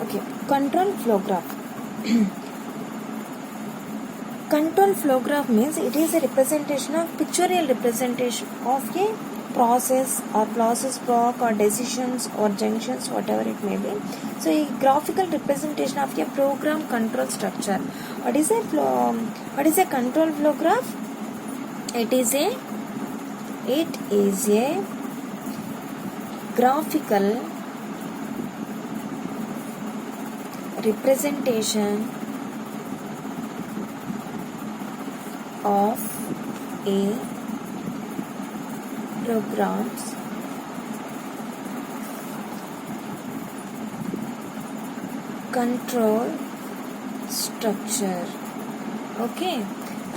Okay. Control flow graph. Control flow graph means it is a representation of pictorial representation of a process or block or decisions or junctions, whatever it may be. So a graphical representation of a program control structure. What is a control flow graph? It is a graphical representation of a program's control structure. Okay,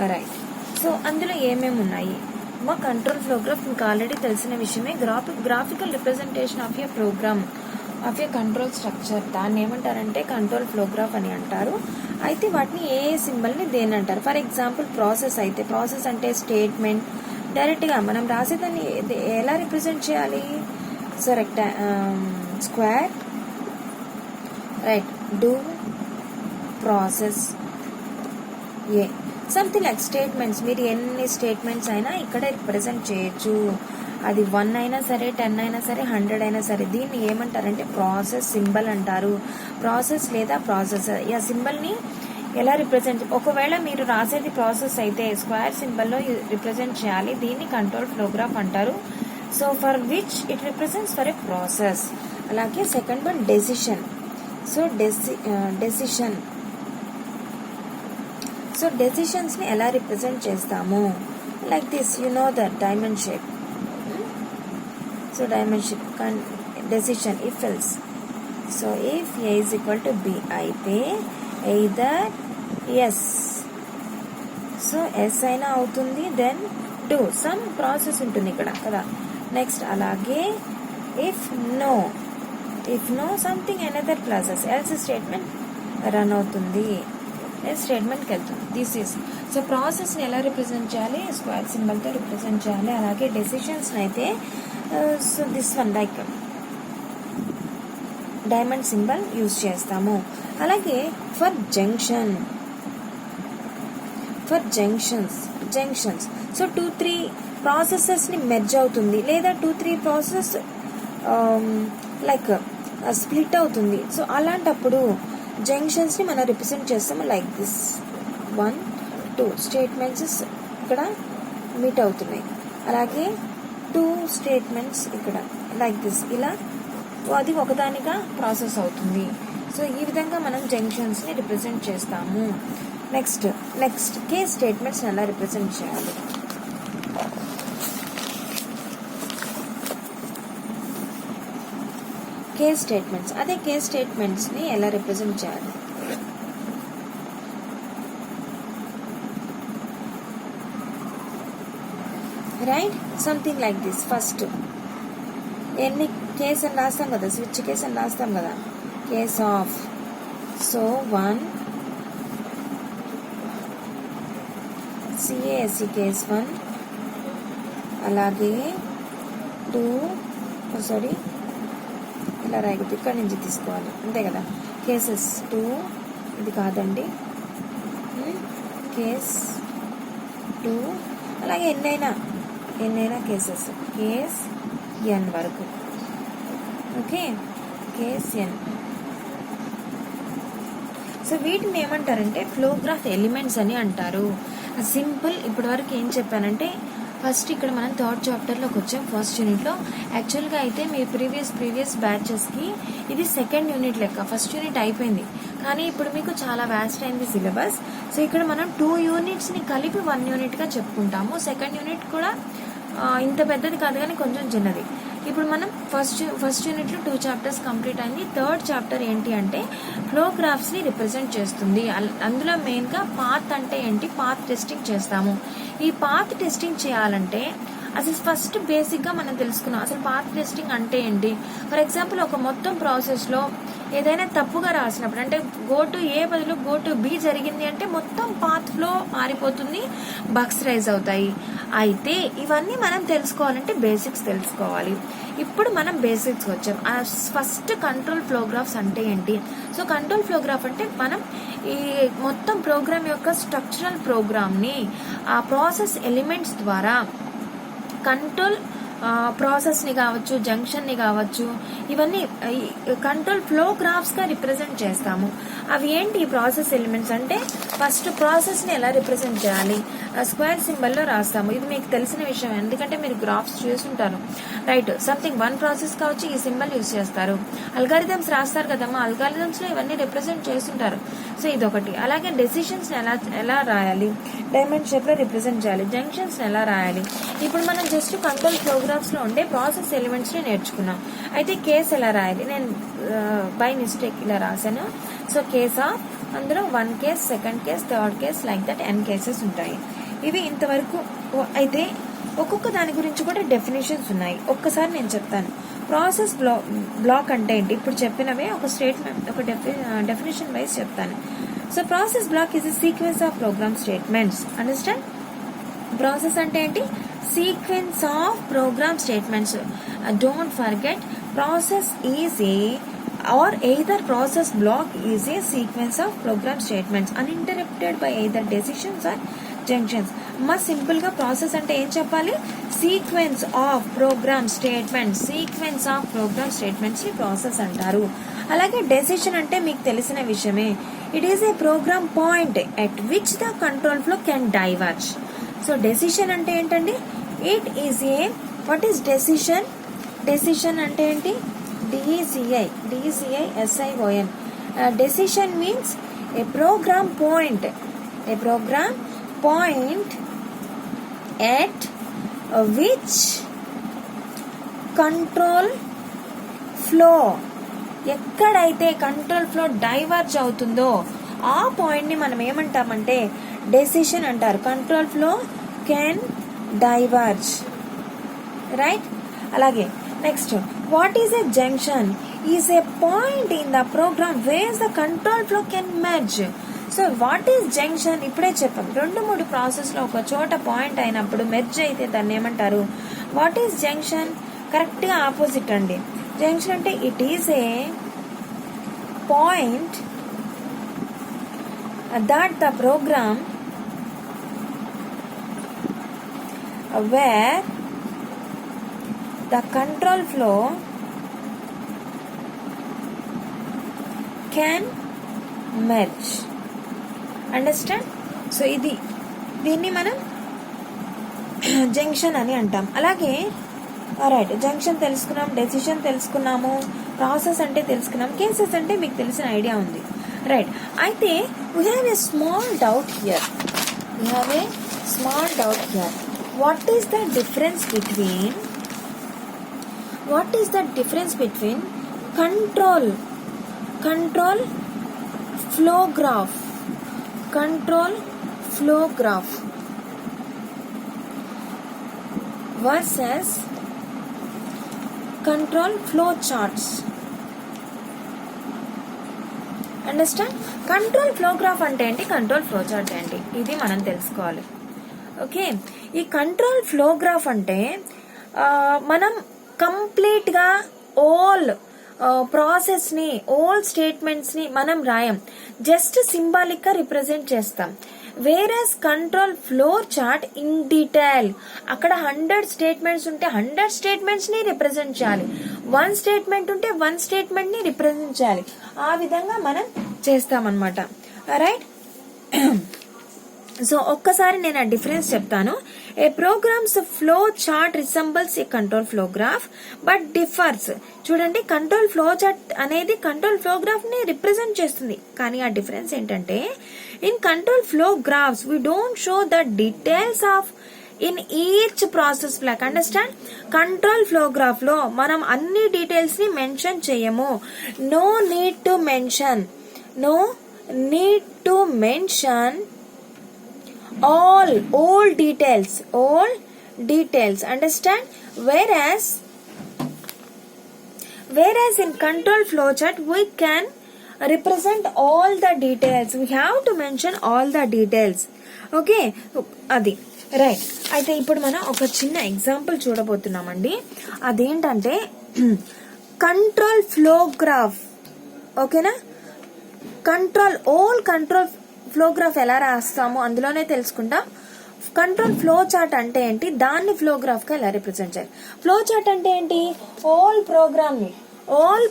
alright. So అందులో ఏమేమి ఉన్నాయి? మా control flow graph మీకు already తెలిసిన విషయమే. Graphical representation of a program of a control structure, దాన్ని ఏమంటారంటే control flow graph అని అంటారు. అయితే వాటిని ఏ సింబల్ని దేని అంటారు? ఫర్ ఎగ్జాంపుల్ ప్రాసెస్ అయితే, ప్రాసెస్ అంటే స్టేట్మెంట్. డైరెక్ట్గా మనం రాసేదాన్ని ఎలా రిప్రజెంట్ చేయాలి? So square right do process A something like statements. మీరు ఎన్ని స్టేట్మెంట్స్ అయినా ఇక్కడ రిప్రజెంట్ చేయొచ్చు. అది 1 అయినా సరే, 10 అయినా సరే, 100 అయినా సరే. దీన్ని ఏమంటారంటే ప్రాసెస్ సింబల్ అంటారు. ప్రాసెస్ లేదా ప్రాసెసర్. ఈ సింబల్ని ఎలా రిప్రజెంట్, ఒకవేళ మీరు రాసేది ప్రాసెస్ అయితే స్క్వేర్ సింబల్లో రిప్రజెంట్ చేయాలి. దీన్ని కంట్రోల్ ఫ్లోగ్రాఫ్ అంటారు. So for which it represents for a process. అలాగే second one decision. So decision. So డెసిషన్స్ని ఎలా రిప్రజెంట్ చేస్తాము? Like this, you know that diamond shape. So diamond shape decision if else. So if A is equal to B అయితే either yes, so yes అయినా అవుతుంది, then do some process ఉంటుంది ఇక్కడ కదా. Next అలాగే if no something another process, else statement run అవుతుంది, స్టేట్మెంట్కి వెళ్తుంది. This is. సో ప్రాసెస్ని ఎలా రిప్రజెంట్ చేయాలి? స్క్వేర్ సింబల్తో రిప్రజెంట్ చేయాలి. అలాగే డెసిషన్స్ని అయితే so this one like diamond symbol use చేస్తాము. అలాగే ఫర్ జంక్షన్స్ సో 2-3 ప్రాసెసెస్ని మెర్జ్ అవుతుంది, లేదా 2-3 ప్రాసెస్ లైక్ స్ప్లిట్ అవుతుంది. సో అలాంటప్పుడు జంక్షన్స్ని మనం రిప్రజెంట్ చేస్తాము లైక్ దిస్. 1-2 స్టేట్మెంట్స్ ఇక్కడ మీట్ అవుతున్నాయి. అలాగే 2 స్టేట్మెంట్స్ ఇక్కడ లైక్ దిస్. ఇలా అది ఒకదానిగా ప్రాసెస్ అవుతుంది. సో ఈ విధంగా మనం జంక్షన్స్ని రిప్రజెంట్ చేస్తాము. నెక్స్ట్ కేస్ స్టేట్మెంట్స్ని ఎలా రిప్రజెంట్ చేయాలి? Case statements. అదే కేస్ స్టేట్మెంట్స్ని ఎలా రిప్రజెంట్ చేయాలి? Right, something like this. First ఎన్ని కేస్ అని రాస్తాం కదా, స్విచ్ కేస్ అని రాస్తాం కదా, case of. So 1 CASE case 1, అలాగే 2 ఇలా రాయకూడదు, ఇక్కడ నుంచి తీసుకోవాలి అంతే కదా. కేసెస్ 2, ఇది కాదండి, కేస్ 2. అలాగే ఎన్నైనా కేసెస్, కేస్ n వరకు. Okay, case n. సో వీటిని ఏమంటారంటే ఫ్లోగ్రాఫ్ ఎలిమెంట్స్ అని అంటారు. సింపుల్. ఇప్పటి వరకు ఏం చెప్పానంటే, ఫస్ట్ ఇక్కడ మనం 3rd చాప్టర్లోకి వచ్చాం, ఫస్ట్ యూనిట్లో. యాక్చువల్గా అయితే మీ ప్రీవియస్ బ్యాచెస్కి ఇది 2nd యూనిట్ లెక్క. ఫస్ట్ యూనిట్ అయిపోయింది, కానీ ఇప్పుడు మీకు చాలా వ్యాస్ట్ అయింది సిలబస్. సో ఇక్కడ మనం 2 యూనిట్స్ని కలిపి 1 యూనిట్గా చెప్పుకుంటాము. 2nd యూనిట్ కూడా ఇంత పెద్దది కాదు, కానీ కొంచెం చిన్నది. ఇప్పుడు మనం ఫస్ట్ యూనిట్లో 2 చాప్టర్స్ కంప్లీట్ అయింది. 3rd చాప్టర్ ఏంటి అంటే ఫ్లోగ్రాఫ్స్ని రిప్రజెంట్ చేస్తుంది. అందులో మెయిన్గా పాత్ అంటే ఏంటి, పాత్ టెస్టింగ్ చేస్తాము. ఈ పాత్ టెస్టింగ్ చేయాలంటే అసలు ఫస్ట్ బేసిక్గా మనం తెలుసుకున్నాం అసలు పాత్ టెస్టింగ్ అంటే ఏంటి. ఫర్ ఎగ్జాంపుల్ ఒక మొత్తం ప్రాసెస్లో ఏదైనా తప్పుగా రాసినప్పుడు, అంటే గో టు ఏ బదులు గో టు బి జరిగింది అంటే మొత్తం పాత్ ఫ్లో మారిపోతుంది, బగ్స్ రైజ్ అవుతాయి. అయితే ఇవన్నీ మనం తెలుసుకోవాలంటే బేసిక్స్ తెలుసుకోవాలి. ఇప్పుడు మనం బేసిక్స్ వచ్చాం. ఫస్ట్ కంట్రోల్ ఫ్లో గ్రాఫ్స్ అంటే ఏంటి? సో కంట్రోల్ ఫ్లో గ్రాఫ్ అంటే మనం ఈ మొత్తం ప్రోగ్రామ్ యొక్క స్ట్రక్చరల్ ప్రోగ్రామ్ని ఆ ప్రాసెస్ ఎలిమెంట్స్ ద్వారా కంట్రోల్ ప్రాసెస్ని కావచ్చు, జంక్షన్ని కావచ్చు, ఇవన్నీ కంట్రోల్ ఫ్లో గ్రాఫ్స్గా రిప్రజెంట్ చేస్తాము. అవి ఏంటి ఈ ప్రాసెస్ ఎలిమెంట్స్ అంటే, ఫస్ట్ ప్రాసెస్ని ఎలా రిప్రజెంట్ చేయాలి స్క్వేర్ సింబల్లో రాస్తాము. ఇది మీకు తెలిసిన విషయం, ఎందుకంటే మీరు గ్రాఫ్స్ చూసుంటారు, రైట్? సంథింగ్ వన్ ప్రాసెస్ కావచ్చు, ఈ సింబల్ యూజ్ చేస్తారు. అల్గారిథమ్స్ రాస్తారు కదమ్మా, అల్గారిథమ్స్లో ఇవన్నీ రిప్రజెంట్ చేస్తుంటారు. సో ఇదొకటి. అలాగే డెసిషన్స్ని ఎలా రాయాలి, డైమండ్ షేప్లో రిప్రజెంట్ చేయాలి. జంక్షన్స్ని ఎలా రాయాలి. ఇప్పుడు మనం జస్ట్ కంట్రోల్ ప్రోగ్రామ్స్లో ఉండే ప్రాసెస్ ఎలిమెంట్స్ని నేర్చుకున్నాం. అయితే కేస్ ఎలా రాయాలి, నేను బై మిస్టేక్ ఇలా రాశాను. సో కేస్ ఆఫ్, అందులో 1 case, 2nd case, 3rd case, like that n cases ఉంటాయి. ఇవి ఇంతవరకు. అయితే ఒక్కొక్క దాని గురించి కూడా డెఫినేషన్స్ ఉన్నాయి. ఒక్కసారి నేను చెప్తాను. ప్రాసెస్ బ్లాక్ అంటే ఏంటి, ఇప్పుడు చెప్పినవే ఒక స్టేట్మెంట్, ఒక డెఫినేషన్ వైజ్ చెప్తాను. So process block is a sequence of program statements. Understand? Process అంటే ఏంటి? Sequence of program statements. Don't forget, process is a or either process block is a sequence of program statements uninterrupted by either decisions or junctions. మా simple గా process అంటే ఏం చెప్పాలి? Sequence of program statements. Sequence of program statements ని process అంటారు. అలాగే decision అంటే మీకు తెలిసిన విషయమే. It is a program point at which the control flow can diverge. So decision అంటే ఏంటండి? It is a, what is decision? Decision అంటే ఏంటి? DECISION. Decision means a program point at which control flow, ఎక్కడైతే control flow diverge అవుతుందో ఆ point ని మనం ఏమంటామంటే డెసిషన్ అంటారు. Control flow can diverge, right? అలాగే next, what is a junction? Is a point in the program where the control flow can merge. So what is junction? ఇప్పుడే చెప్పాం, 2-3 ప్రాసెస్లో ఒక చోట పాయింట్ అయినప్పుడు మెర్జ్ అయితే దాన్ని ఏమంటారు? What is junction? కరెక్ట్గా ఆపోజిట్ అండి. జంక్షన్ అంటే it is a point that the program where the control flow can merge. Understand? So దీన్ని మనం జంక్షన్ అని అంటాం. అలాగే రైట్, జంక్షన్ తెలుసుకున్నాం, డెసిషన్ తెలుసుకున్నాము, ప్రాసెస్ అంటే తెలుసుకున్నాం, కేసెస్ అంటే మీకు తెలిసిన ఐడియా ఉంది, రైట్? అయితే we have a small doubt here. What is the difference between control flow graph versus control flow charts? Understand? Control flow graph అంటే ఏంటి, కంట్రోల్ ఫ్లో చార్ట్ ఏంటి, ఇది మనం తెలుసుకోవాలి. ఓకే, ఈ కంట్రోల్ ఫ్లో గ్రాఫ్ అంటే మనం కంప్లీట్ గా ఆల్ ప్రాసెస్ ని, ఆల్ స్టేట్మెంట్స్ ని మనం రాయం, జస్ట్ సింబాలిక్ గా రిప్రజెంట్ చేస్తాం. Whereas control flow chart in detail, అక్కడ 100 స్టేట్మెంట్స్ ఉంటే 100 స్టేట్మెంట్స్ ని రిప్రజెంట్ చేయాలి, 1 స్టేట్మెంట్ ఉంటే 1 స్టేట్మెంట్ ని రిప్రజెంట్ చేయాలి. ఆ విధంగా మనం చేస్తామన్నమాట, రైట్? సో ఒక్కసారి నేను ఆ డిఫరెన్స్ చెప్తాను. A programs flow chart resembles a control flow graph but differs. చూడండి, కంట్రోల్ ఫ్లో చార్ట్ అనేది కంట్రోల్ ఫ్లో గ్రాఫ్ ని రిప్రజెంట్ చేస్తుంది, కానీ ఆ డిఫరెన్స్ ఏంటంటే in control flow graphs we don't show the details of in each process block. Understand? Control flow graph లో మనం అన్ని డీటెయిల్స్ ని మెన్షన్ చేయము. No need to mention all details. Understand? Whereas in control flow chart we can represent all the details, we have to mention all the details. Okay, adi right. అయితే ఇప్పుడు మనం ఒక చిన్న ఎగ్జాంపుల్ చూడబోతున్నామండి. అదేంటంటే control flow graph. ఓకేనా? Control flow graph ఎలా రాస్తామో అందులోనే తెలుసుకుంటాం. కంట్రోల్ ఫ్లో చార్ట్ అంటే ఏంటి, దాన్ని ఫ్లో గ్రాఫ్ గా ఎలా రిప్రజెంట్ చేయాలి. ఫ్లో చార్ట్ అంటే ఏంటి, ఆల్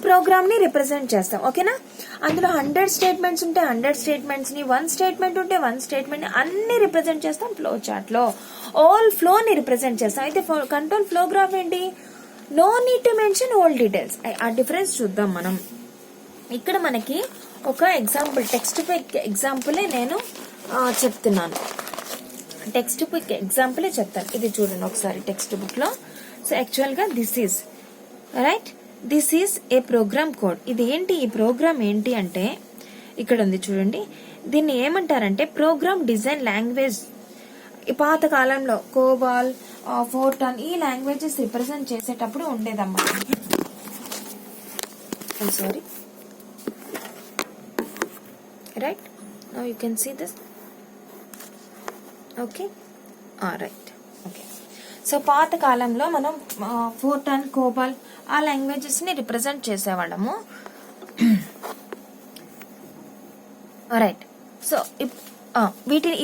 ప్రోగ్రామ్ ని రిప్రజెంట్ చేస్తాం. ఓకేనా? అందులో 100 స్టేట్మెంట్స్ ఉంటే 100 స్టేట్మెంట్స్ ని, 1 స్టేట్మెంట్ ఉంటే 1 స్టేట్మెంట్ ని అన్ని రిప్రజెంట్ చేస్తాం ఫ్లో చార్ట్ లో. ఆల్ ఫ్లో ని రిప్రజెంట్ చేస్తాం. అయితే కంట్రోల్ ఫ్లో గ్రాఫ్ ఏంటి, no need to mention all details. ఆ డిఫరెన్స్ చూద్దాం మనం. ఇక్కడ మనకి ఒక ఎగ్జాంపుల్, టెక్స్ట్ బుక్ ఎగ్జాంపులే నేను చెప్తున్నాను. టెక్స్ట్ బుక్ ఎగ్జాంపులే చెప్తాను. ఇది చూడండి ఒకసారి టెక్స్ట్ బుక్ లో. సో యాక్చువల్ గా this is a programme code. ఇది ఏంటి, ఈ ప్రోగ్రామ్ ఏంటి అంటే ఇక్కడ ఉంది చూడండి. దీన్ని ఏమంటారంటే ప్రోగ్రామ్ డిజైన్ లాంగ్వేజ్. ఈ పాత కాలంలో కోబాల్, ఫోర్టాన్ ఈ లాంగ్వేజెస్ రిప్రజెంట్ చేసేటప్పుడు ఉండేదమ్మా. Sorry, right. Now you can see this. Okay, right. Okay. So పాత కాలంలో మనం ఫోర్టాన్, కోబాల్ ఆ లాంగ్వేజెస్ ని రిప్రజెంట్ చేసేవాళ్ళము. రైట్. సో వీటిని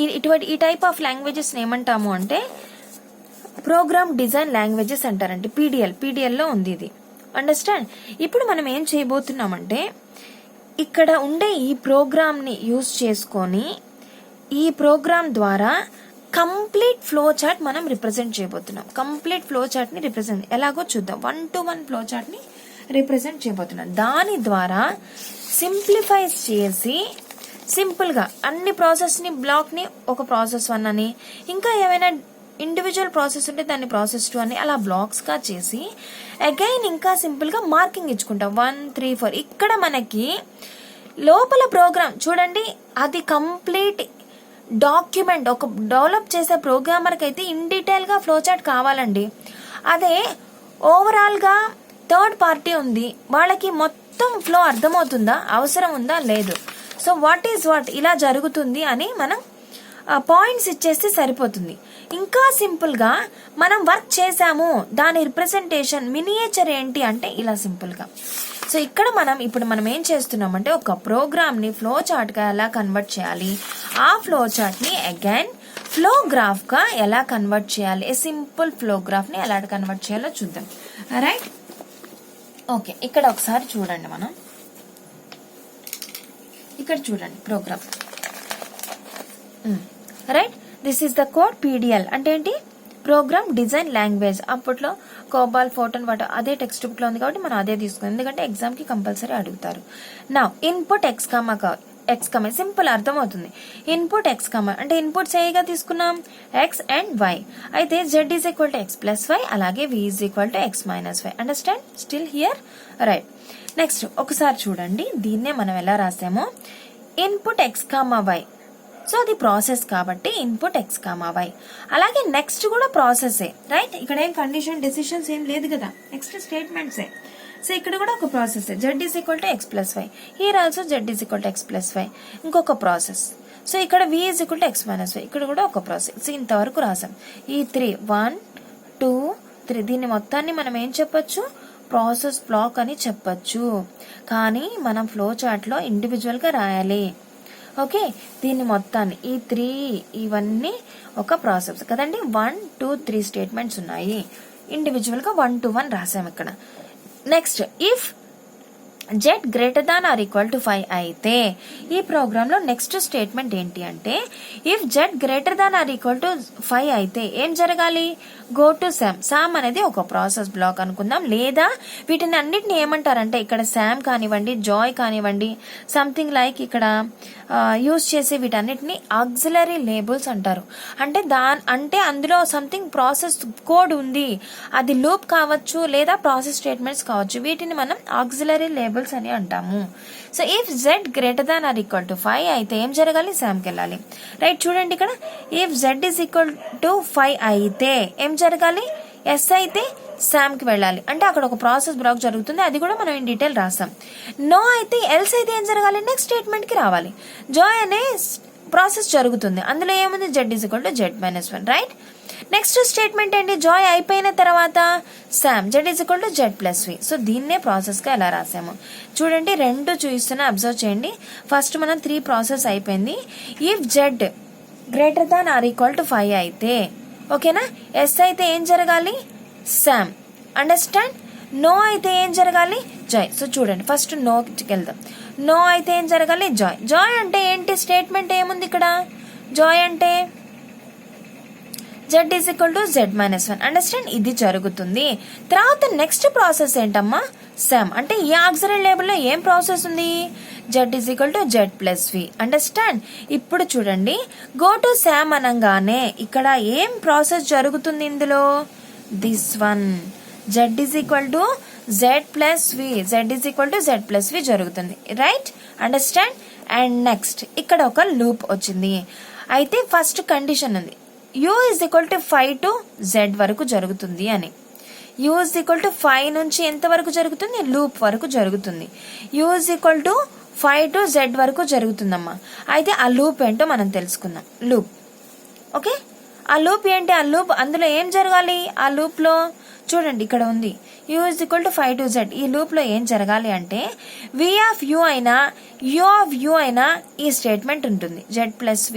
ఈ టైప్ ఆఫ్ లాంగ్వేజెస్ ఏమంటాము అంటే ప్రోగ్రామ్ డిజైన్ లాంగ్వేజెస్ అంటారండి. పీడిఎల్ లో ఉంది ఇది. అండర్స్టాండ్? ఇప్పుడు మనం ఏం చేయబోతున్నామంటే ఇక్కడ ఉండే ఈ ప్రోగ్రామ్ ని యూజ్ చేసుకొని ఈ ప్రోగ్రామ్ ద్వారా కంప్లీట్ ఫ్లో చార్ట్ మనం రిప్రజెంట్ చేయబోతున్నాం. కంప్లీట్ ఫ్లో చార్ట్ ని రిప్రజెంట్ ఎలాగో చూద్దాం. 1-to-1 ఫ్లో చార్ట్ ని రిప్రజెంట్ చేయబోతున్నాం. దాని ద్వారా సింప్లిఫై చేసి సింపుల్ గా అన్ని ప్రాసెస్ ని బ్లాక్ ని ఒక ప్రాసెస్ 1 అని, ఇంకా ఏమైనా ఇండివిజువల్ ప్రాసెస్ ఉంటే దాన్ని ప్రాసెస్ 2 అని అలా బ్లాక్స్ గా చేసి అగైన్ ఇంకా సింపుల్ గా మార్కింగ్ ఇచ్చుకుంటాం 1, 3, 4. ఇక్కడ మనకి లోపల ప్రోగ్రామ్ చూడండి, అది కంప్లీట్ డాక్యుమెంట్. ఒక డెవలప్ చేసే ప్రోగ్రామర్ కి అయితే ఇన్ డీటెయిల్ గా ఫ్లో చార్ట్ కావాలండి. అదే ఓవరాల్ గా థర్డ్ పార్టీ ఉంది, వాళ్ళకి మొత్తం ఫ్లో అర్థమవుతుందా, అవసరం ఉందా, లేదు. సో వాట్ ఈజ్ వాట్, ఇలా జరుగుతుంది అని మనం పాయింట్స్ ఇచ్చేస్తే సరిపోతుంది. ఇంకా సింపుల్ గా మనం వర్క్ చేసాము, దాని రిప్రజెంటేషన్ మినియేచర్ ఏంటి అంటే ఇలా సింపుల్ గా. సో ఇక్కడ ఇప్పుడు మనం ఏం చేస్తున్నామంటే ఒక ప్రోగ్రామ్ ని ఫ్లో చార్ట్ గా ఎలా కన్వర్ట్ చేయాలి, ఆ ఫ్లో చార్ట్ ని అగైన్ ఫ్లో గ్రాఫ్ గా ఎలా కన్వర్ట్ చేయాలి, ఏ సింపుల్ ఫ్లో గ్రాఫ్ ని ఎలా కన్వర్ట్ చేయాలో చూద్దాం. రైట్. ఓకే, ఇక్కడ ఒకసారి చూడండి. మనం ఇక్కడ చూడండి program. Right, this is the code. PDL అంటే ఏంటి, ప్రోగ్రామ్ డిజైన్ లాంగ్వేజ్. అప్పట్లో కోబాల్, ఫోర్టాన్ అదే టెక్స్ట్ బుక్ లో ఉంది కాబట్టి మనం అదే తీసుకున్నాం, ఎందుకంటే ఎగ్జామ్ కి కంపల్సరీ అడుగుతారు. నా ఇన్పుట్ ఎక్స్ కమ సింపుల్, అర్థమవుతుంది. ఇన్పుట్ ఎక్స్ కమ అంటే ఇన్పుట్స్ ఏగా తీసుకున్నాం, ఎక్స్ అండ్ వై. అయితే Z is equal to X plus Y, అలాగే V is equal to X minus Y. Understand still here? Right. Next ఒకసారి చూడండి, దీన్నే మనం ఎలా రాసామో, input X comma Y. So అది ప్రాసెస్ కాబట్టి ఇన్పుట్ ఎక్స్ కామా వై. అలాగే నెక్స్ట్ కూడా ప్రాసెసే. రైట్, ఇక్కడ ఏం కండిషన్ డెసిషన్స్ ఏం లేదు కదా, నెక్స్ట్ స్టేట్మెంట్సే. సో ఇక్కడ కూడా ఒక process, Z is equal to X plus Y. Here also Z is equal to X plus Y, ఇంకొక ప్రాసెస్. సో ఇక్కడ V is equal to X minus Y, ఇక్కడ కూడా ఒక ప్రాసెస్. సో ఇంతవరకు రాసాం. ఈ 3 1 2 3 దీన్ని మొత్తాన్ని మనం ఏం చెప్పొచ్చు, ప్రాసెస్ బ్లాక్ అని చెప్పొచ్చు. కానీ మనం ఫ్లో చార్ట్ లో ఇండివిజువల్ గా రాయాలి. ఓకే, దీన్ని మొత్తాన్ని ఈ 3 ఇవన్నీ ఒక ప్రాసెస్ కదండి. 1, 2, 3 స్టేట్మెంట్స్ ఉన్నాయి. ఇండివిజువల్ గా 1-to-1 రాసాం ఇక్కడ. Next, if Z greater than or equal to 5 అయితే ఈ ప్రోగ్రామ్ లో నెక్స్ట్ స్టేట్మెంట్ ఏంటి అంటే, if Z greater than or equal to 5 అయితే ఏం జరగాలి, గో టు సామ్ అనేది ఒక ప్రాసెస్ బ్లాక్ అనుకుందాం. లేదా వీటిని అన్నిటిని ఏమంటారంటే, ఇక్కడ సామ్ కానివ్వండి, జాయ్ కానివ్వండి, సంథింగ్ లైక్ ఇక్కడ యూజ్ చేసే వీటన్నిటిని ఆక్సిలరీ లేబుల్స్ అంటారు. అంటే అందులో సంథింగ్ ప్రాసెస్ కోడ్ ఉంది, అది లూప్ కావచ్చు లేదా ప్రాసెస్ స్టేట్మెంట్స్ కావచ్చు. వీటిని మనం ఆక్సిలరీ లేబుల్స్ అని అంటాము. So if Z greater than or equal to 5 అయితే ఏం జరగాలి, సామ్కి వెళ్ళాలి. రైట్, చూడండి ఇక్కడ if Z is equal to 5 అయితే ఏం జరగాలి, ఎస్ అయితే సామ్ కి వెళ్ళాలి. అంటే అక్కడ ఒక ప్రాసెస్ బ్లాక్ జరుగుతుంది, అది కూడా మనం ఇన్ డీటెయిల్ రాసాం. నో అయితే ఎల్స్ అయితే ఏం జరగాలి, నెక్స్ట్ స్టేట్మెంట్ కి రావాలి. జాయ్ అనే ప్రాసెస్ జరుగుతుంది. అందులో ఏముంది z is equal to z-1, right. Next statement ఏంటి, జాయ్ అయిపోయిన తర్వాత Sam z is equal to z+v. So దీన్నే ప్రాసెస్గా ఎలా రాసాము చూడండి. రెండు చూపిస్తున్నా, అబ్జర్వ్ చేయండి. ఫస్ట్ మనం 3 ప్రాసెస్ అయిపోయింది. If z greater than or equal to 5 అయితే ఓకేనా, ఎస్ అయితే ఏం జరగాలి, శామ్. అండర్స్టాండ్. నో అయితే ఏం జరగాలి, జాయ్. సో చూడండి, ఫస్ట్ నోకి వెళ్దాం. నో అయితే ఏం జరగాలి, జాయ్. జాయ్ అంటే ఏంటి, స్టేట్మెంట్ ఏముంది ఇక్కడ, జాయ్ అంటే z is equal to z-1. Understand, ఇది జరుగుతుంది. తర్వాత నెక్స్ట్ ప్రాసెస్ ఏంటమ్మా, శామ్. అంటే ఈ ఆక్సిలరీ లేబుల్లో ఏం ప్రాసెస్ ఉంది, z is equal to z+v. Understand. ఇప్పుడు చూడండి, గో టు శామ్ అనగానే ఇక్కడ ఏం ప్రాసెస్ జరుగుతుంది ఇందులో, this one, z is equal to z+v. z is equal to z+v జరుగుతుంది, రైట్. అండర్స్టాండ్. అండ్ నెక్స్ట్ ఇక్కడ ఒక లూప్ వచ్చింది. అయితే ఫస్ట్ కండిషన్ ఉంది, u is equal to 5 to z వరకు జరుగుతుంది అని. u ఈజ్ ఈక్వల్ టు 5 నుంచి ఎంత వరకు జరుగుతుంది, లూప్ వరకు జరుగుతుంది. u is equal to 5 to z వరకు జరుగుతుందమ్మా. అయితే ఆ లూప్ ఏంటో మనం తెలుసుకుందాం. Loop, okay. ఆ లూప్ ఏంటి, ఆ లూప్ అందులో ఏం జరగాలి, ఆ లూప్ లో చూడండి ఇక్కడ ఉంది u is equal to 5 to z. ఈ లూప్ లో ఏం జరగాలి అంటే v ఆఫ్ u అయినా u ఆఫ్ u అయినా ఈ స్టేట్మెంట్ ఉంటుంది, z+v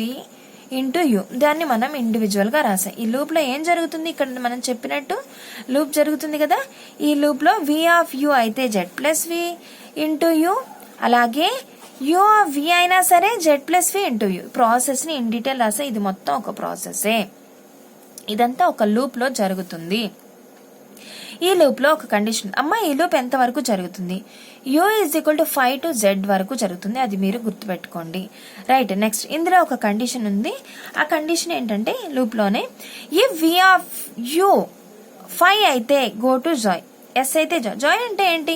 ఇంటూ యూ. దాన్ని మనం ఇండివిజువల్ గా రాసాం. ఈ లూప్ లో ఏం జరుగుతుంది, ఇక్కడ మనం చెప్పినట్టు లూప్ జరుగుతుంది కదా. ఈ లూప్ లో v ఆఫ్ u అయితే z+v ఇంటూ యూ, అలాగే u ఆఫ్ v అయినా సరే z+v ఇంటూ యూ. ప్రాసెస్ ని ఇన్ డీటెయిల్ రాసా. ఇది మొత్తం ఒక ప్రాసెసే, ఇదంతా ఒక లూప్ లో జరుగుతుంది. ఈ లూప్ లో ఒక కండిషన్, అమ్మ ఈ లూప్ ఎంత వరకు జరుగుతుంది, u is equal to 5 to z వరకు జరుగుతుంది. అది మీరు గుర్తుపెట్టుకోండి, రైట్. నెక్స్ట్ ఇందులో ఒక కండిషన్ ఉంది. ఆ కండిషన్ ఏంటంటే లూప్ లోనే ఇఫ్ v ఆఫ్ u 5 అయితే గో టు జాయ్, ఎస్ అయితే జాయ్. జాయ్ అంటే ఏంటి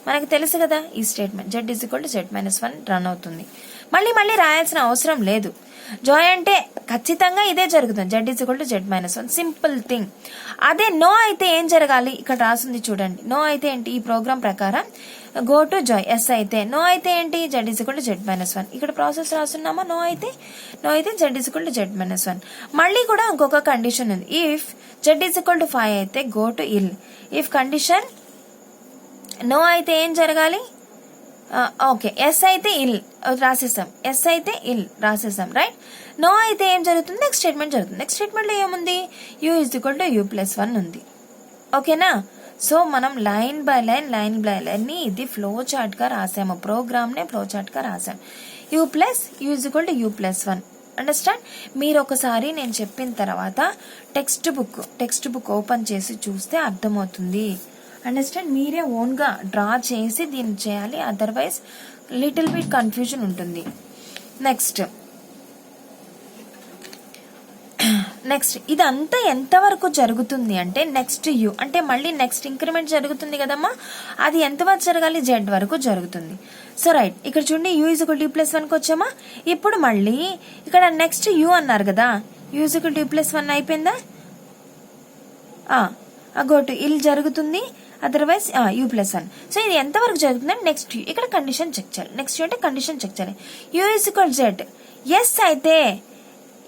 మనకు తెలుసు కదా, ఈ statement z is equal to z-1 run అవుతుంది. మళ్ళీ రాయాల్సిన అవసరం లేదు. జాయ్ అంటే ఖచ్చితంగా ఇదే జరుగుతుంది, z is equal to z-1, simple thing. అదే నో అయితే ఏం జరగాలి, ఇక్కడ రాసింది చూడండి. నో అయితే ఏంటి, ఈ ప్రోగ్రామ్ ప్రకారం గో టు జాయ్. ఎస్ అయితే నో అయితే ఏంటి, z is equal to z-1. ఇక్కడ ప్రాసెస్ రాస్తున్నామా, నో అయితే z is equal to z-1. మళ్ళీ కూడా ఇంకొక కండిషన్ ఉంది, if z is equal to 5 అయితే go to L. If condition no అయితే ఏం జరగాలి, ఓకే ఎస్ అయితే ఇల్ రాసేసాం, ఎస్ అయితే ఇల్ రాసేసాం, రైట్. నో అయితే ఏం జరుగుతుంది, నెక్స్ట్ స్టేట్మెంట్ జరుగుతుంది. నెక్స్ట్ స్టేట్మెంట్ లో ఏముంది, u is equal to u+1 ఉంది, ఓకేనా. సో మనం లైన్ బై లైన్ ని ఇది ఫ్లో చార్ట్ గా రాసాము, ప్రోగ్రామ్ నే ఫ్లో చార్ట్ గా రాసాం. u is equal to u+1. Understand. మీరు ఒకసారి నేను చెప్పిన తర్వాత టెక్స్ట్ బుక్ ఓపెన్ చేసి చూస్తే అర్థమవుతుంది. అండర్స్టాండ్. మీరే ఓన్ గా డ్రా చేసి దీన్ని చేయాలి, అదర్వైజ్ లిటిల్ బిట్ కన్ఫ్యూజన్ ఉంటుంది. నెక్స్ట్ ఇదంతా ఎంత వరకు జరుగుతుంది అంటే నెక్స్ట్ యూ అంటే మళ్ళీ నెక్స్ట్ ఇంక్రిమెంట్ జరుగుతుంది కదమ్మా, అది ఎంత వరకు జరగాలి, z వరకు జరుగుతుంది. సో రైట్, ఇక్కడ చూడండి u is equal to u+1 కి వచ్చామా. ఇప్పుడు మళ్ళీ ఇక్కడ నెక్స్ట్ u అన్నారు కదా, u is equal to u+1 అయిపోయిందా, గో టు ఇల్ జరుగుతుంది, అదర్వైజ్ u+1. సో ఇది ఎంత వరకు జరుగుతుంది, నెక్స్ట్ ఇక్కడ కండిషన్ చెక్ చేయాలి. నెక్స్ట్ అంటే కండిషన్ చెక్ చేయాలి. u is equal z,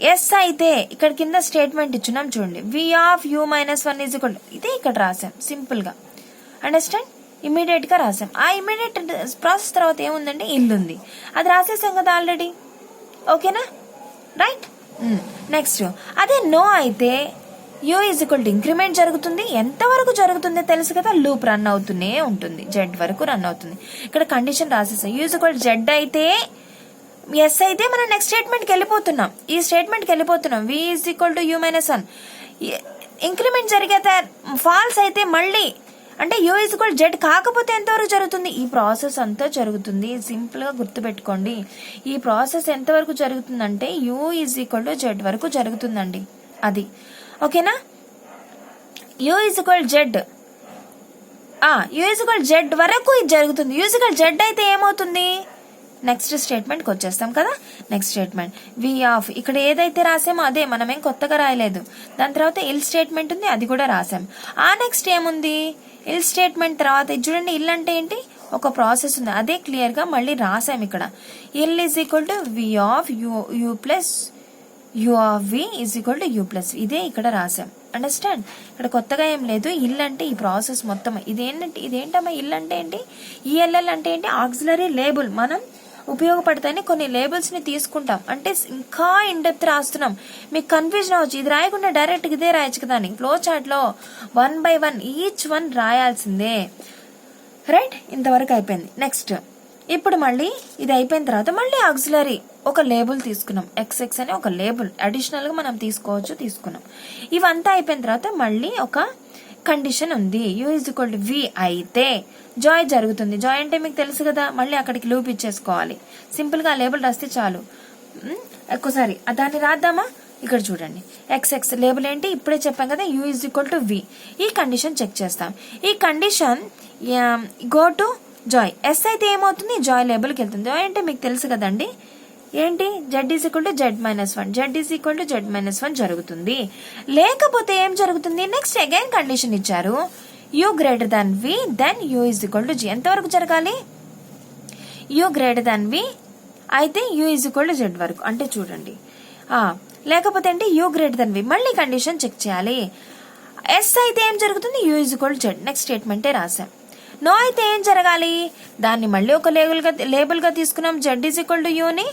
yes అయితే ఇక్కడ కింద స్టేట్మెంట్ ఇచ్చున్నాం చూడండి, v of u-1 is equal, ఇదే ఇక్కడ రాసాం సింపుల్ గా. అండర్స్టాండ్. ఇమీడియట్ గా రాసాం. ఆ ఇమీడియట్ ప్రాసెస్ తర్వాత ఏముందంటే ఇల్లు ఉంది, అది రాసేసాం కదా ఆల్రెడీ, ఓకేనా, రైట్. నెక్స్ట్ అదే నో అయితే u is equal to increment జరుగుతుంది. ఎంత వరకు జరుగుతుంది తెలుసు కదా, లూప్ రన్ అవుతూనే ఉంటుంది, z వరకు రన్ అవుతుంది. ఇక్కడ కండిషన్ రాసేసాం, u is equal to z అయితే ఎస్ అయితే మనం నెక్స్ట్ స్టేట్మెంట్ కి వెళ్ళిపోతున్నాం, ఈ స్టేట్మెంట్ కి వెళ్ళిపోతున్నాం. v is equal to u-1 increment జరిగితే ఫాల్స్ అయితే మళ్ళీ అంటే u ఈజ్ ఈక్వల్ z కాకపోతే ఎంతవరకు జరుగుతుంది, ఈ ప్రాసెస్ అంతా జరుగుతుంది. సింపుల్ గా గుర్తుపెట్టుకోండి, ఈ ప్రాసెస్ ఎంత వరకు జరుగుతుందంటే u is equal to z వరకు జరుగుతుందండి, అది ఓకేనా. u is equal z, u is equal z వరకు ఇది జరుగుతుంది. u ఈజ్ ఈక్వల్ z అయితే ఏమవుతుంది, నెక్స్ట్ స్టేట్మెంట్ కి వచ్చేస్తాం కదా. నెక్స్ట్ స్టేట్మెంట్ v ఆఫ్, ఇక్కడ ఏదైతే రాసామో అదే, మనమేం కొత్తగా రాయలేదు. దాని తర్వాత ఇల్ స్టేట్మెంట్ ఉంది, అది కూడా రాసాం. ఆ నెక్స్ట్ ఏముంది, ఇల్ స్టేట్మెంట్ తర్వాత చూడండి, ఇల్ అంటే ఏంటి, ఒక ప్రాసెస్ ఉంది, అదే క్లియర్ గా మళ్ళీ రాసాం ఇక్కడ. L is equal to V of U plus U of V is equal to U plus, ఇదే ఇక్కడ రాసాం. అండర్స్టాండ్? ఇక్కడ కొత్తగా ఏం లేదు. ఇల్ అంటే ఈ ప్రాసెస్ మొత్తం. ఇదేంటమ్మా ఇల్ అంటే ఏంటి, ఈఎల్ఎల్ అంటే ఏంటి, ఆక్సిలరీ లేబుల్. మనం ఉపయోగపడతాయని కొన్ని లేబుల్స్ ని తీసుకుంటాం, అంటే ఇంకా ఇన్ డెప్త్ రాస్తున్నాం. మీకు కన్ఫ్యూజన్ అవ్వచ్చు, ఇది రాయకుండా డైరెక్ట్ ఇదే రాయొచ్చు కదా అని. ఫ్లో చార్ట్ లో 1 by 1 ఈచ్ వన్ రాయాల్సిందే. రైట్, ఇంతవరకు అయిపోయింది. నెక్స్ట్ ఇప్పుడు మళ్ళీ ఇది అయిపోయిన తర్వాత మళ్ళీ ఆక్సిలరీ ఒక లేబుల్ తీసుకున్నాం, ఎక్స్ఎక్స్ అని ఒక లేబుల్ అడిషనల్ గా మనం తీసుకున్నాం. ఇవంతా అయిపోయిన తర్వాత మళ్ళీ ఒక కండిషన్ ఉంది, యూ ఈజ్ ఈక్వల్ టు వి అయితే జాయ్ జరుగుతుంది. జాయ్ అంటే మీకు తెలుసు కదా, మళ్ళీ అక్కడికి లూప్ ఇచ్చేసుకోవాలి. సింపుల్ గా లేబుల్ రాస్తే చాలు. ఎక్కువసారి దాన్ని రాద్దామా? ఇక్కడ చూడండి, ఎక్స్ఎక్స్ లేబుల్ ఏంటి ఇప్పుడే చెప్పాం కదా, U is equal to V. ఈ కండిషన్ చెక్ చేస్తాం. ఈ condition go to joy. Yes అయితే ఏమవుతుంది, జాయ్ లేబుల్కి వెళ్తుంది. జాయ్ అంటే మీకు తెలుసు కదండి ఏంటి, Z is equal to Z minus 1, Z is equal to Z minus 1 జరుగుతుంది. లేకపోతే ఏం జరుగుతుంది, నెక్స్ట్ అగైన్ కండిషన్ ఇచ్చారు, U greater than V then U is equal to G. ఎంతవరకు జరగాలి, యూ గ్రేటర్ దాన్ వి అయితే U is equal to Z వరకు. అంటే చూడండి, లేకపోతే అంటే యూ గ్రేటర్ దాన్ వి, మళ్ళీ కండిషన్ చెక్ చేయాలి. ఎస్ అయితే ఏం జరుగుతుంది, U is equal to Z, next స్టేట్మెంటే రాసాం. నో అయితే ఏం జరగాలి, దాన్ని మళ్ళీ ఒక లేబుల్ గా తీసుకున్నాం, Z is equal to uni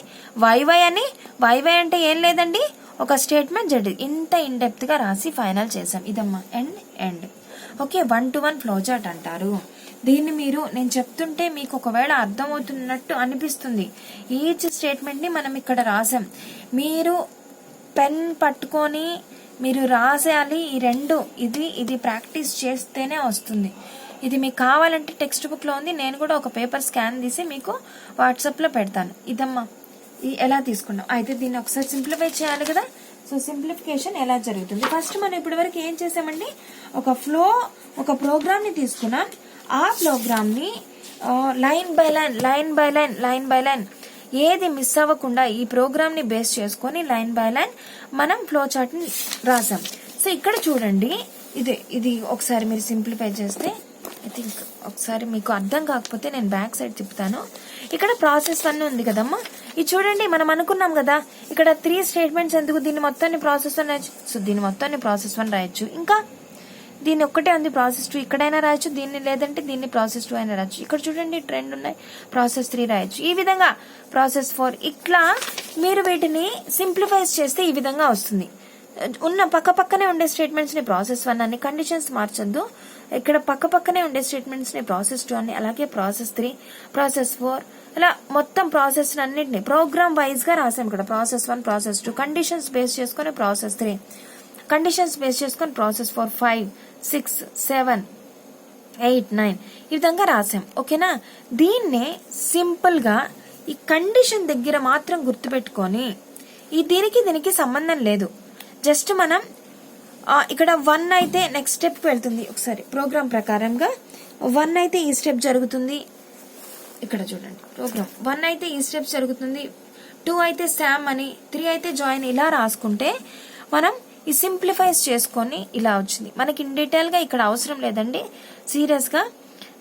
YY అని. వైవై అంటే ఏం లేదండి, ఒక స్టేట్మెంట్ జెడ్. ఇంత ఇన్ డెప్త్ గా రాసి ఫైనల్ చేసాం. ఇదమ్మా end. Okay, 1 to 1 flow chart అంటారు దీన్ని. మీరు నేను చెప్తుంటే మీకు ఒకవేళ అర్థమవుతున్నట్టు అనిపిస్తుంది. ఈచ్ స్టేట్మెంట్ ని మనం ఇక్కడ రాసాం. మీరు పెన్ పట్టుకొని మీరు రాసేయాలి. ఈ రెండు ఇది ప్రాక్టీస్ చేస్తేనే వస్తుంది. ఇది మీకు కావాలంటే టెక్స్ట్ బుక్ లో ఉంది, నేను కూడా ఒక పేపర్ స్కాన్ తీసి మీకు వాట్సాప్ లో పెడతాను. ఇదమ్మా ఎలా తీసుకున్నాం. అయితే దీన్ని ఒకసారి సింప్లిఫై చేయాలి కదా. సో సింప్లిఫికేషన్ ఎలా జరుగుతుంది, ఫస్ట్ మనం ఇప్పటి వరకు ఏం చేసామండి, ఒక ప్రోగ్రామ్ ని తీసుకున్నాం. ఆ ప్రోగ్రామ్ ని లైన్ బై లైన్ ఏది మిస్ అవ్వకుండా ఈ ప్రోగ్రామ్ ని బేస్ చేసుకొని లైన్ బై లైన్ మనం ఫ్లో చార్ట్ ని రాసాం. సో ఇక్కడ చూడండి, ఇది ఒకసారి మీరు సింప్లిఫై చేస్తే ఐ థింక్ ఒకసారి మీకు అర్థం కాకపోతే నేను బ్యాక్ సైడ్ తిప్పుతాను. ఇక్కడ ప్రాసెస్ 1 ఉంది కదమ్మా, ఇది చూడండి. మనం అనుకున్నాం కదా ఇక్కడ 3 స్టేట్మెంట్స్ ఎందుకు, దీన్ని మొత్తాన్ని ప్రాసెస్ 1 రాయొచ్చు. సో దీన్ని మొత్తాన్ని ప్రాసెస్ 1 రాయొచ్చు. ఇంకా దీన్ని ఒక్కటే ఉంది ప్రాసెస్ 2, ఇక్కడైనా రాయొచ్చు. దీన్ని లేదంటే దీన్ని ప్రాసెస్ 2 అయినా రాయొచ్చు. ఇక్కడ చూడండి 2 ఉన్నాయి, ప్రాసెస్ 3 రాయొచ్చు. ఈ విధంగా ప్రాసెస్ 4, ఇట్లా మీరు వీటిని సింప్లిఫైస్ చేస్తే ఈ విధంగా వస్తుంది. ఉన్న పక్కనే ఉండే స్టేట్మెంట్స్ ని ప్రాసెస్ 1 అని, కండిషన్స్ మార్చొద్దు. ఇక్కడ పక్కనే ఉండే స్టేట్మెంట్స్ ని ప్రాసెస్ 2 అని, అలాగే ప్రాసెస్ 3, ప్రాసెస్ 4, ఇలా మొత్తం ప్రాసెస్ అన్నింటినీ ప్రోగ్రామ్ వైజ్ గా రాసాం. ఇక్కడ ప్రాసెస్ 1, ప్రాసెస్ 2, కండిషన్స్ బేస్ చేసుకుని ప్రాసెస్ 3, కండిషన్స్ బేస్ చేసుకుని ప్రాసెస్ 4, 5, 6, 7, 8, 9 ఈ విధంగా రాసాం. ఓకేనా? దీన్నే సింపుల్ గా ఈ కండిషన్ దగ్గర మాత్రం గుర్తుపెట్టుకొని, దీనికి సంబంధం లేదు. జస్ట్ మనం ఇక్కడ 1 అయితే నెక్స్ట్ స్టెప్ వెళ్తుంది. ఒకసారి ప్రోగ్రామ్ ప్రకారంగా 1 అయితే ఈ స్టెప్ జరుగుతుంది. ఇక్కడ చూడండి, ప్రోగ్రామ్ 1 అయితే ఈ స్టెప్ జరుగుతుంది, 2 అయితే శామ్ అని, 3 అయితే జాయిన్, ఇలా రాసుకుంటే మనం ఈ సింప్లిఫైస్ చేసుకొని ఇలా వచ్చింది. మనకి ఇన్ డీటెయిల్ గా ఇక్కడ అవసరం లేదండి. సీరియస్ గా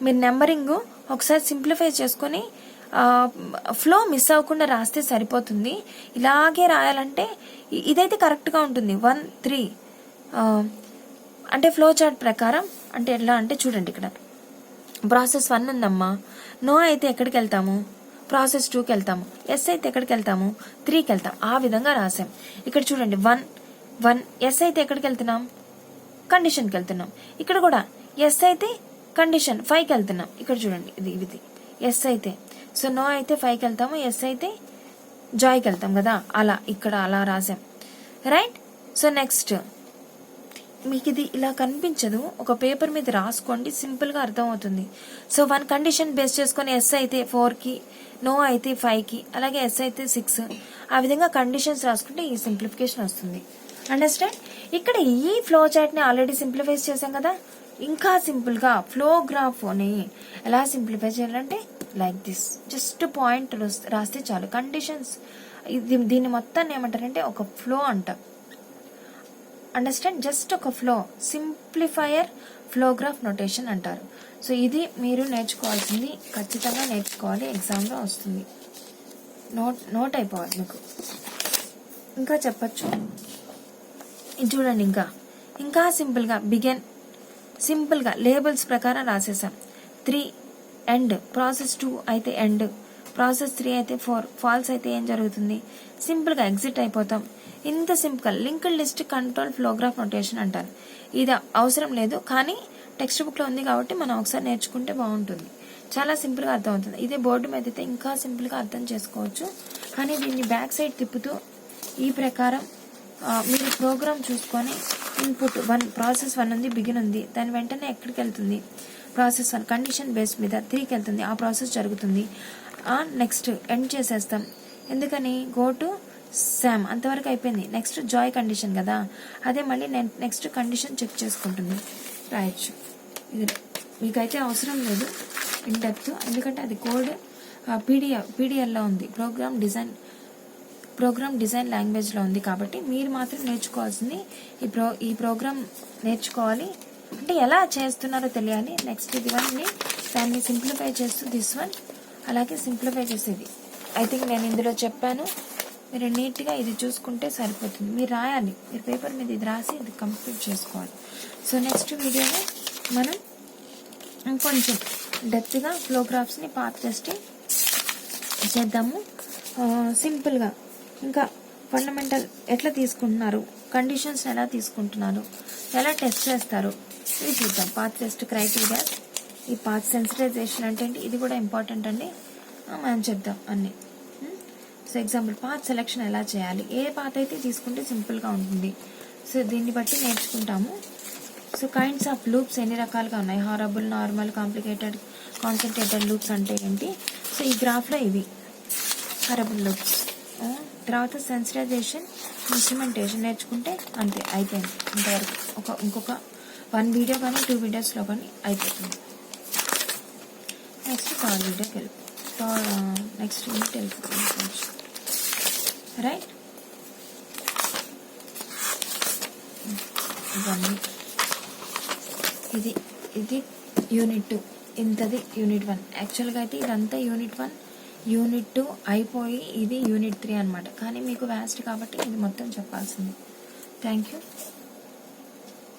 మీరు నెంబరింగ్ ఒకసారి సింప్లిఫై చేసుకొని ఫ్లో మిస్ అవ్వకుండా రాస్తే సరిపోతుంది. ఇలాగే రాయాలంటే ఇదైతే కరెక్ట్ గా ఉంటుంది. 1, 3 అంటే ఫ్లో చార్ట్ ప్రకారం. అంటే ఎట్లా అంటే చూడండి, ఇక్కడ ప్రాసెస్ 1 ఉందమ్మా, నో అయితే ఎక్కడికి వెళ్తాము, ప్రాసెస్ 2కి వెళ్తాము, ఎస్ అయితే ఎక్కడికి వెళ్తాము, 3కి వెళ్తాం. ఆ విధంగా రాసాం. ఇక్కడ చూడండి 1 ఎస్ అయితే ఎక్కడికి వెళ్తున్నాం, కండిషన్కి వెళ్తున్నాం. ఇక్కడ కూడా ఎస్ అయితే కండిషన్ 5కి వెళ్తున్నాం. ఇక్కడ చూడండి, ఇది ఎస్ అయితే, సో నో అయితే 5కి వెళ్తాము, ఎస్ అయితే జాయ్కి వెళ్తాం కదా, అలా ఇక్కడ అలా రాసాం. రైట్? సో నెక్స్ట్ మీకు ఇది ఇలా కనిపించదు, ఒక పేపర్ మీద రాసుకోండి, సింపుల్ గా అర్థమవుతుంది. సో 1 కండిషన్ బేస్ చేసుకొని ఎస్ అయితే 4కి, నో అయితే 5కి, అలాగే ఎస్ అయితే 6, ఆ విధంగా కండిషన్స్ రాసుకుంటే ఈ సింప్లిఫికేషన్ వస్తుంది. అండర్స్టాండ్? ఇక్కడ ఈ ఫ్లో చార్ట్ ని ఆల్రెడీ సింప్లిఫై చేసాం కదా, ఇంకా సింపుల్ గా ఫ్లో గ్రాఫ్ ని ఎలా సింప్లిఫై చేయాలంటే లైక్ దిస్, జస్ట్ పాయింట్ రాస్తే చాలు. కండిషన్స్ దీన్ని మొత్తాన్ని ఏమంటారంటే ఒక ఫ్లో అంటాం. అండర్స్టాండ్? జస్ట్ ఒక ఫ్లో, సింప్లిఫైయర్ ఫ్లోగ్రాఫ్ నొటేషన్ అంటారు. సో ఇది మీరు నేర్చుకోవాల్సింది, ఖచ్చితంగా నేర్చుకోవాలి, ఎగ్జామ్లో వస్తుంది, నోట్ అయిపోవాలి మీకు. ఇంకా చెప్పచ్చు, ఇది చూడండి. ఇంకా సింపుల్గా బిగిన్, సింపుల్గా లేబుల్స్ ప్రకారం రాసేసాం. 3 ఎండ్, ప్రాసెస్ 2 అయితే ఎండ్, ప్రాసెస్ 3 అయితే 4, ఫాల్స్ అయితే ఏం జరుగుతుంది, సింపుల్గా ఎగ్జిట్ అయిపోతాం. ఇంత simple linked list control flow graph notation అంటారు. ఇది అవసరం లేదు, కానీ టెక్స్ట్ బుక్లో ఉంది కాబట్టి మనం ఒకసారి నేర్చుకుంటే బాగుంటుంది. చాలా సింపుల్గా అర్థమవుతుంది. ఇదే బోర్డు మీద అయితే ఇంకా సింపుల్గా అర్థం చేసుకోవచ్చు, కానీ దీన్ని బ్యాక్ సైడ్ తిప్పుతూ ఈ ప్రకారం మీరు ప్రోగ్రామ్ చూసుకొని ఇన్పుట్ 1 ప్రాసెస్ 1 ఉంది, బిగిన్ ఉంది, దాని వెంటనే ఎక్కడికి వెళ్తుంది, ప్రాసెస్ 1 కండిషన్ బేస్ మీద 3కి వెళ్తుంది, ఆ ప్రాసెస్ జరుగుతుంది. నెక్స్ట్ ఎండ్ చేసేస్తాం. ఎందుకని, గో టు శామ్ అంతవరకు అయిపోయింది. నెక్స్ట్ జాయ్ కండిషన్ కదా, అదే మళ్ళీ నెక్స్ట్ కండిషన్ చెక్ చేసుకుంటుంది, రాయొచ్చు. ఇది మీకైతే అవసరం లేదు ఇన్ డెప్త్, ఎందుకంటే అది కోడ్ పీడిఎల్లో ఉంది, ప్రోగ్రామ్ డిజైన్ లాంగ్వేజ్లో ఉంది. కాబట్టి మీరు మాత్రం నేర్చుకోవాల్సింది ఈ ప్రోగ్రామ్ నేర్చుకోవాలి, అంటే ఎలా చేస్తున్నారో తెలియాలి. నెక్స్ట్ ఇది వన్ని దాన్ని సింప్లిఫై చేస్తూ దిస్ వన్ అలాగే సింప్లిఫై చేసేది. ఐ థింక్ నేను ఇందులో చెప్పాను, మీరు నీట్గా ఇది చూసుకుంటే సరిపోతుంది. మీరు రాయాలి, మీరు పేపర్ మీద ఇది రాసి ఇది కంప్లీట్ చేసుకోవాలి. సో నెక్స్ట్ వీడియోలో మనం ఇంకొంచెం డెప్త్గా ఫ్లోగ్రాఫ్స్ని పాత్ టెస్టింగ్ చేద్దాము. సింపుల్గా ఇంకా ఫండమెంటల్ ఎట్లా తీసుకుంటున్నారు, కండిషన్స్ ఎలా తీసుకుంటున్నారు, ఎలా టెస్ట్ చేస్తారు, ఇది చూద్దాం. పాత్ టెస్ట్ క్రైటీరియా, ఈ పాత్ సెన్సిటైజేషన్ అంటే ఏంటి, ఇది కూడా ఇంపార్టెంట్ అండి, మనం చెప్దాం అన్నీ. సో ఎగ్జాంపుల్ పాత్ సెలెక్షన్ ఎలా చేయాలి, ఏ పాత్ అయితే తీసుకుంటే సింపుల్గా ఉంటుంది, సో దీన్ని బట్టి నేర్చుకుంటాము. సో కైండ్స్ ఆఫ్ లూప్స్ ఎన్ని రకాలుగా ఉన్నాయి, horrible, normal, complicated, concentrated loops అంటే ఏంటి. సో ఈ గ్రాఫ్లో ఇవి హారబుల్ లూప్స్. తర్వాత సెన్సిటైజేషన్, ఇన్స్ట్రుమెంటేషన్ నేర్చుకుంటే అంతే, అయిపోయింది. ఇంతవరకు ఇంకొక 1 వీడియో కానీ 2 వీడియోస్లో కానీ అయిపోతుంది. నెక్స్ట్ థర్డ్ వీడియోకి నెక్స్ట్ యూనిట్ వెళ్ళిపోతుంది, రైట్. ఇవన్నీ ఇది యూనిట్ 2, ఇంతది యూనిట్ 1. యాక్చువల్గా అయితే ఇదంతా యూనిట్ 1, యూనిట్ 2 అయిపోయి ఇది యూనిట్ 3 అనమాట. కానీ మీకు వ్యాస్ట్ కాబట్టి ఇది మొత్తం చెప్పాల్సింది. Thank you.